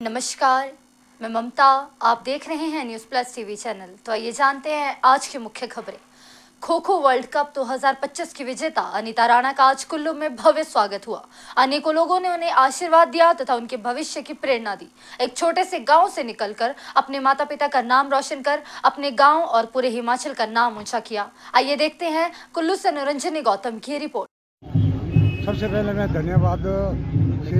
नमस्कार, मैं ममता। आप देख रहे हैं न्यूज़ प्लस टीवी चैनल। तो आइए जानते हैं आज की मुख्य खबरें। खो खो वर्ल्ड कप 2025 की विजेता अनीता राणा का आज कुल्लू में भव्य स्वागत हुआ। अनेकों लोगों ने उन्हें आशीर्वाद दिया तथा उनके भविष्य की प्रेरणा दी। एक छोटे से गांव से निकलकर अपने माता पिता का नाम रोशन कर अपने गांव और पूरे हिमाचल का नाम ऊंचा किया। आइए देखते हैं कुल्लू से निरंजनी गौतम की रिपोर्ट। सबसे पहले मैं धन्यवाद श्री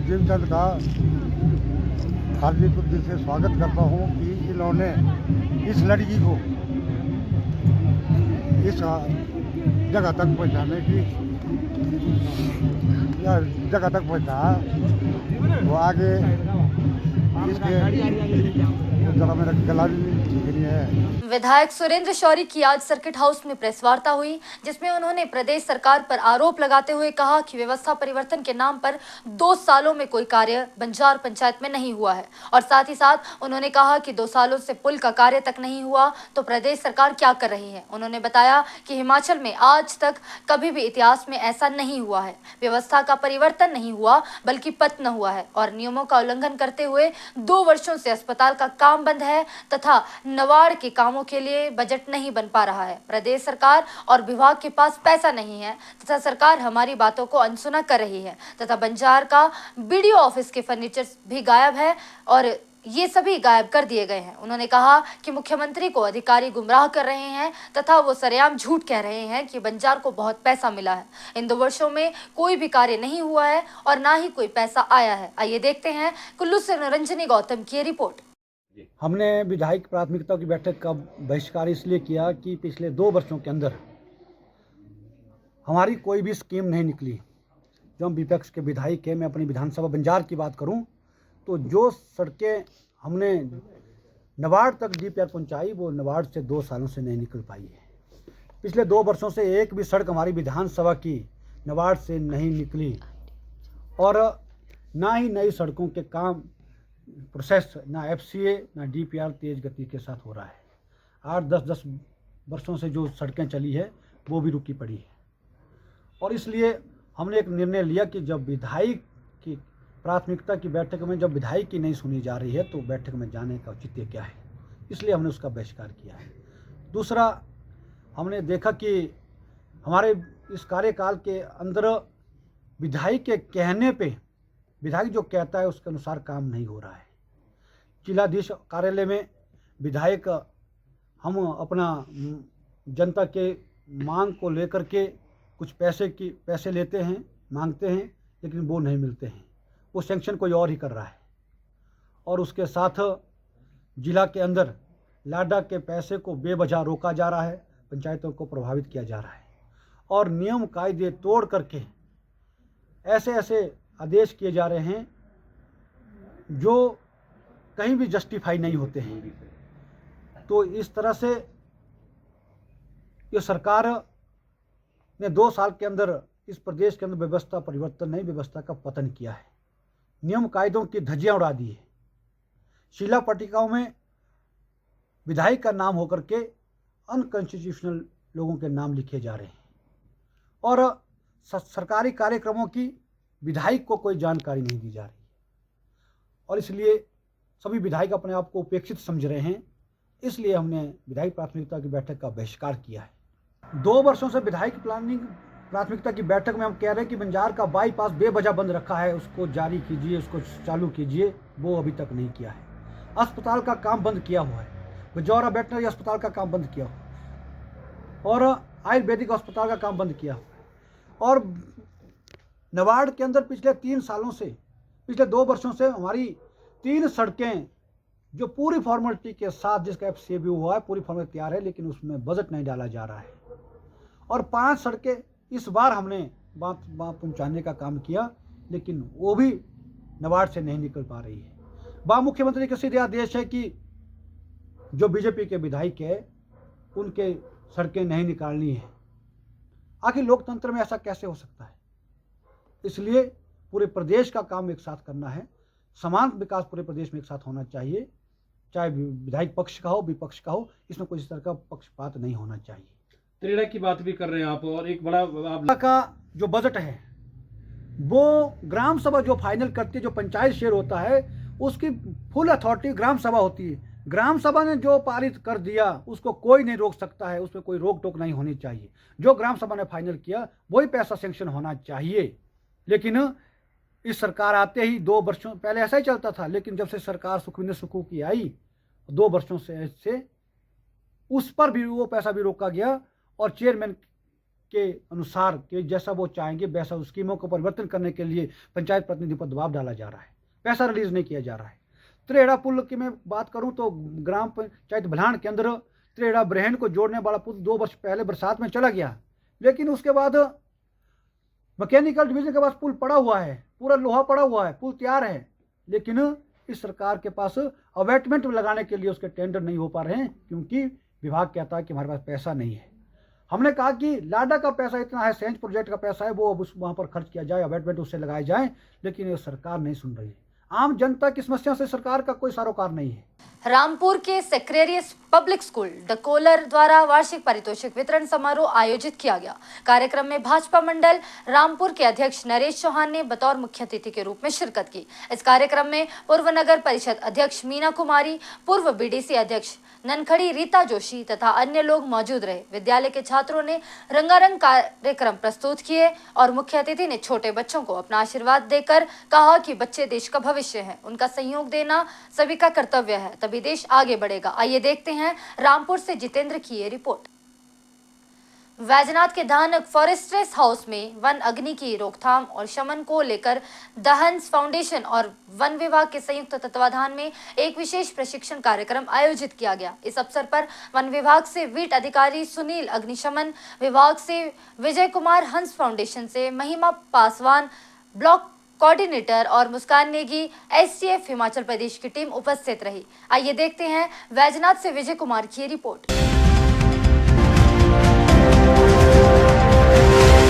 देवीचंद का हार्दिक दिल से स्वागत करता हूँ कि इन्होंने इस लड़की को इस जगह तक पहुँचाने की जगह तक पहुँचाया। वो आगे इसके जरा मेरा गला भी ठीक नहीं है। विधायक सुरेंद्र शौरी की आज सर्किट हाउस में प्रेस वार्ता हुई, जिसमें उन्होंने प्रदेश सरकार पर आरोप लगाते हुए कहा कि व्यवस्था परिवर्तन के नाम पर 2 सालों में कोई कार्य बंजार पंचायत में नहीं हुआ है। और साथ ही साथ उन्होंने कहा कि 2 सालों से पुल का कार्य तक नहीं हुआ तो प्रदेश सरकार क्या कर रही है। उन्होंने बताया कि हिमाचल में आज तक कभी भी इतिहास में ऐसा नहीं हुआ है। व्यवस्था का परिवर्तन नहीं हुआ बल्कि पतन हुआ है और नियमों का उल्लंघन करते हुए 2 वर्षों से अस्पताल का काम बंद है तथा नवाड़ के कामों के लिए बजट नहीं बन पा रहा है। प्रदेश सरकार और विभाग के पास पैसा नहीं है तथा सरकार हमारी बातों को अनसुना कर रही है तथा बंजार का बीडीओ ऑफिस के फर्नीचर भी गायब है और ये सभी गायब कर दिए गए हैं। उन्होंने कहा कि मुख्यमंत्री को अधिकारी गुमराह कर रहे हैं तथा वो सरेआम झूठ कह रहे हैं कि बंजार को बहुत पैसा मिला है। इन 2 वर्षों में कोई भी कार्य नहीं हुआ है और ना ही कोई पैसा आया है। आइए देखते हैं कुल्लू से निरंजनी गौतम की रिपोर्ट। हमने विधायक प्राथमिकता की बैठक का बहिष्कार इसलिए किया कि पिछले 2 वर्षों के अंदर हमारी कोई भी स्कीम नहीं निकली। जो हम विपक्ष के विधायक हैं, मैं अपनी विधानसभा बंजार की बात करूं तो जो सड़कें हमने नवाड़ तक डीपीआर पहुंचाई वो नवाड़ से 2 सालों से नहीं निकल पाई है। पिछले 2 वर्षों से एक भी सड़क हमारी विधानसभा की नवाड़ से नहीं निकली और ना ही नई सड़कों के काम प्रोसेस ना एफसीए ना डीपीआर तेज गति के साथ हो रहा है। 8-10 वर्षों से जो सड़कें चली है वो भी रुकी पड़ी है और इसलिए हमने एक निर्णय लिया कि जब विधायक की प्राथमिकता की बैठक में जब विधायक की नहीं सुनी जा रही है तो बैठक में जाने का औचित्य क्या है, इसलिए हमने उसका बहिष्कार किया है। दूसरा, हमने देखा कि हमारे इस कार्यकाल के अंदर विधायक के कहने पे विधायक जो कहता है उसके अनुसार काम नहीं हो रहा है। जिलाधीश कार्यालय में विधायक हम अपना जनता के मांग को लेकर के कुछ पैसे लेते हैं, मांगते हैं, लेकिन वो नहीं मिलते हैं। वो सैंक्शन कोई और ही कर रहा है और उसके साथ जिला के अंदर लाडा के पैसे को बेवजह रोका जा रहा है, पंचायतों को प्रभावित किया जा रहा है और नियम कायदे तोड़ करके ऐसे आदेश किए जा रहे हैं जो कहीं भी जस्टिफाई नहीं होते हैं। तो इस तरह से ये सरकार ने 2 साल के अंदर इस प्रदेश के अंदर व्यवस्था परिवर्तन नहीं, व्यवस्था का पतन किया है। नियम कायदों की धज्जियां उड़ा दी है। शिला पट्टिकाओं में विधायक का नाम होकर के अनकॉन्स्टिट्यूशनल लोगों के नाम लिखे जा रहे हैं और सरकारी कार्यक्रमों की विधायक को कोई जानकारी नहीं दी जा रही और इसलिए सभी विधायक अपने आप को उपेक्षित समझ रहे हैं। इसलिए हमने विधायक प्राथमिकता की बैठक का बहिष्कार किया है। 2 वर्षों से विधायक प्राथमिकता की बैठक में हम कह रहे हैं कि बंजार का बाईपास बेवजह बंद रखा है, उसको जारी कीजिए, उसको चालू कीजिए, वो अभी तक नहीं किया है। अस्पताल का काम बंद किया हुआ है, बजौरा वेटनरी अस्पताल का काम बंद किया हुआ है और आयुर्वेदिक अस्पताल का काम बंद किया हुआ है और नवाड़ के अंदर पिछले 2 वर्षों से हमारी 3 सड़कें जो पूरी फॉर्मेलिटी के साथ जिसका एफसीए भी हुआ है, पूरी फॉर्मेलिटी तैयार है, लेकिन उसमें बजट नहीं डाला जा रहा है और 5 सड़कें इस बार हमने बात पहुंचाने का काम किया, लेकिन वो भी नवाड़ से नहीं निकल पा रही है। मुख्यमंत्री का सीधे आदेश है कि जो बीजेपी के विधायक है उनके सड़कें नहीं निकालनी है। आखिर लोकतंत्र में ऐसा कैसे हो सकता है? इसलिए पूरे प्रदेश का काम एक साथ करना है, समान विकास पूरे प्रदेश में एक साथ होना चाहिए, चाहे विधायक पक्ष का हो विपक्ष का हो, इसमें कोई इस तरह का पक्षपात नहीं होना चाहिए। त्रेड़ा की बात भी कर रहे हैं आप, और एक बड़ा आप का जो बजट है वो ग्राम सभा जो फाइनल करती है, जो पंचायत शेयर होता है उसकी फुल अथॉरिटी ग्राम सभा होती है। ग्राम सभा ने जो पारित कर दिया उसको कोई नहीं रोक सकता है, उसमें कोई रोक टोक नहीं होनी चाहिए। जो ग्राम सभा ने फाइनल किया वही पैसा सेंक्शन होना चाहिए। लेकिन इस सरकार आते ही 2 वर्षों पहले ऐसा ही चलता था, लेकिन जब से सरकार सुखविंदर सुक्खू की आई 2 वर्षों से उस पर भी वो पैसा भी रोका गया, और चेयरमैन के अनुसार कि जैसा वो चाहेंगे वैसा स्कीमों को परिवर्तन करने के लिए पंचायत प्रतिनिधि पर दबाव डाला जा रहा है, पैसा रिलीज नहीं किया जा रहा है। त्रेड़ा पुल की मैं बात करूं तो ग्राम पंचायत भलान के अंदर त्रेड़ा ब्रहन को जोड़ने वाला पुल 2 वर्ष पहले बरसात में चला गया, लेकिन उसके बाद मैकेनिकल डिवीजन के पास पुल पड़ा हुआ है, पूरा लोहा पड़ा हुआ है, पुल तैयार है, लेकिन इस सरकार के पास अवेटमेंट लगाने के लिए उसके टेंडर नहीं हो पा रहे हैं, क्योंकि विभाग कहता है कि हमारे पास पैसा नहीं है। हमने कहा कि लाडा का पैसा इतना है, सेंच प्रोजेक्ट का पैसा है, वो अब वहाँ पर खर्च किया जाए, अवेटमेंट उससे लगाए जाए, लेकिन ये सरकार नहीं सुन रही है। आम जनता की समस्या से सरकार का कोई सरोकार नहीं है। रामपुर के सेक्रेरियस पब्लिक स्कूल डकोलर द्वारा वार्षिक पारितोषिक वितरण समारोह आयोजित किया गया। कार्यक्रम में भाजपा मंडल रामपुर के अध्यक्ष नरेश चौहान ने बतौर मुख्य अतिथि के रूप में शिरकत की। इस कार्यक्रम में पूर्व नगर परिषद अध्यक्ष मीना कुमारी, पूर्व बीडीसी अध्यक्ष ननखड़ी रीता जोशी तथा अन्य लोग मौजूद रहे। विद्यालय के छात्रों ने रंगारंग कार्यक्रम प्रस्तुत किए और मुख्य अतिथि ने छोटे बच्चों को अपना आशीर्वाद देकर कहा कि बच्चे देश का भविष्य है, उनका सहयोग देना सभी का कर्तव्य है, तभी देश आगे बढ़ेगा। आइए देखते हैं रामपुर से जितेंद्र की ये रिपोर्ट। वैजनाथ के धानक फॉरेस्ट्रेस हाउस में वन अग्नि की रोकथाम और शमन को लेकर दहंस फाउंडेशन और वन विभाग के संयुक्त तत्वाधान में एक विशेष प्रशिक्षण कार्यक्रम आयोजित किया गया। इस अवसर पर वन विभाग से वीट अधिकारी सुनील, अग्निशमन विभाग से विजय कुमार, हंस फाउंडेशन से महिमा पासवान, ब्लॉक कोऑर्डिनेटर और मुस्कान नेगी, एसटीएफ हिमाचल प्रदेश की टीम उपस्थित रही। आइए देखते हैं वैजनाथ से विजय कुमार की रिपोर्ट।